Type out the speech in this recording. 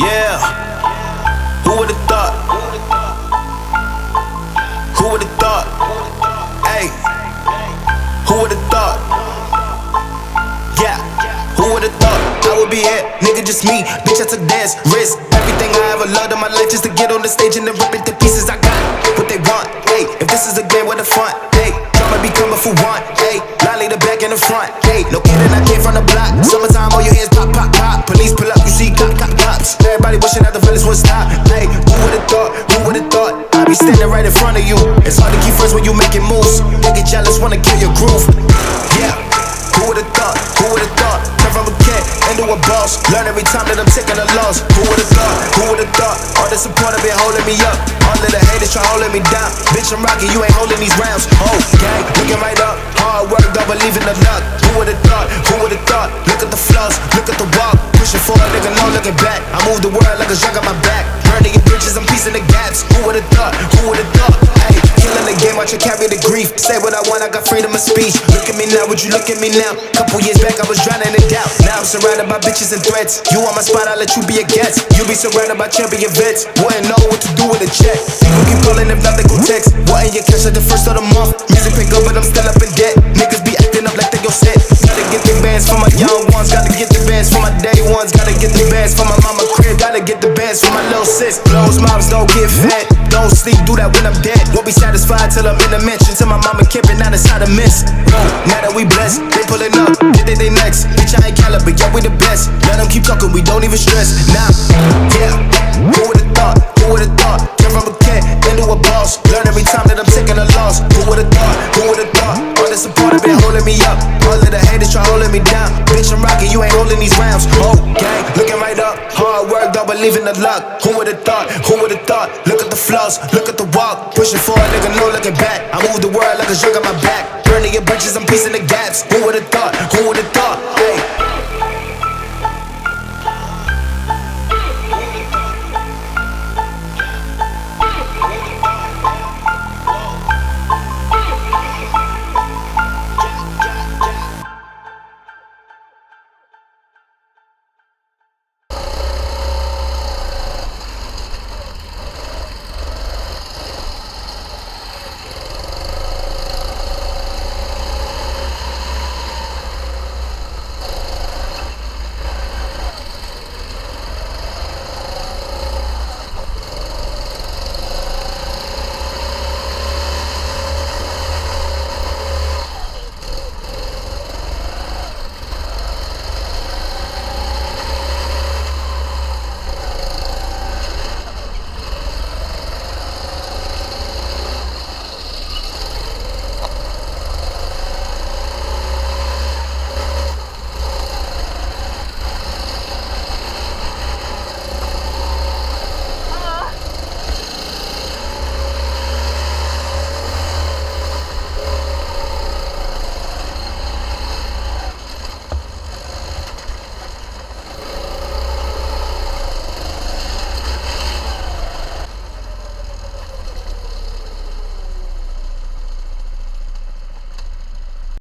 Yeah, who would've thought? Who would've thought? Hey, who would've thought? Yeah, who would've thought I would be here? Nigga, just me, bitch, I took dance, risk everything I ever loved in my life just to get on the stage and then rip it to pieces. I got what they want, hey, if this is a game, what the front, hey, drama be coming for one, hey, Lolly the back and the front, hey, no kidding, I came from the block, summertime, all your hands pop, pop, pop, police pull up, you see, cop, cop, cops, everybody wishing that the villains would stop, hey, who would've thought, who would've thought, I'd be standing right in front of you, it's hard to keep friends when you making moves, they get jealous, wanna kill your groove, yeah, who would've thought, who would've thought, turn from a kid into a boss, learn every time that I'm taking a loss, who would've thought, all the support have been holding me up, all of the haters try holding me down, bitch I'm rocking, you ain't holding these rounds, oh gang, looking right up, hard work, don't believe in the luck, who would've thought, look at the flaws, look at the walk, pushing forward, nigga, no looking back, I move the world like a jug on my back, burning your bridges, I'm piecing the gaps, who would've thought, hey, killing the game, watch you carry the grief, say what I want, I got freedom of speech, look at me now, would you look at me now, couple years back I was drowning in doubt, now I'm surrounded by bitches and threats, you on my spot, I'll let you be a guest, you be surrounded by champion vets, wouldn't know what to do with a check, people keep calling if not they go text, wouldn't you cash at the first of the month, music pick up but I'm still up in debt, niggas be acting up like they go set, gotta get the bands for my young ones, gotta get the bands for my day ones, gotta get the bands for my mama crib, gotta get the bands for my little sis, closed mouths don't get fed, don't sleep, do that when I'm dead, won't be satisfied till I'm in the mansion, till my mama camping, now it's how to miss, now that we blessed, they pulling up, they next, bitch I ain't caliber, yeah we the best, let them keep talking, we don't even stress, now, yeah, who would've thought, came from a kid into a boss, learn every time that I'm taking a loss, who would've thought, all the support have been holding me up, all of the haters try holding me down, bitch I'm rocking, you ain't holding these rounds, oh gang, looking right up, hard work, don't believe in the luck, who would've thought, look at the flaws, look at the walk, pushing forward, nigga, no looking back, I move the world like a jug on my back, burning your bridges, I'm piecing the gaps, who would've thought, hey,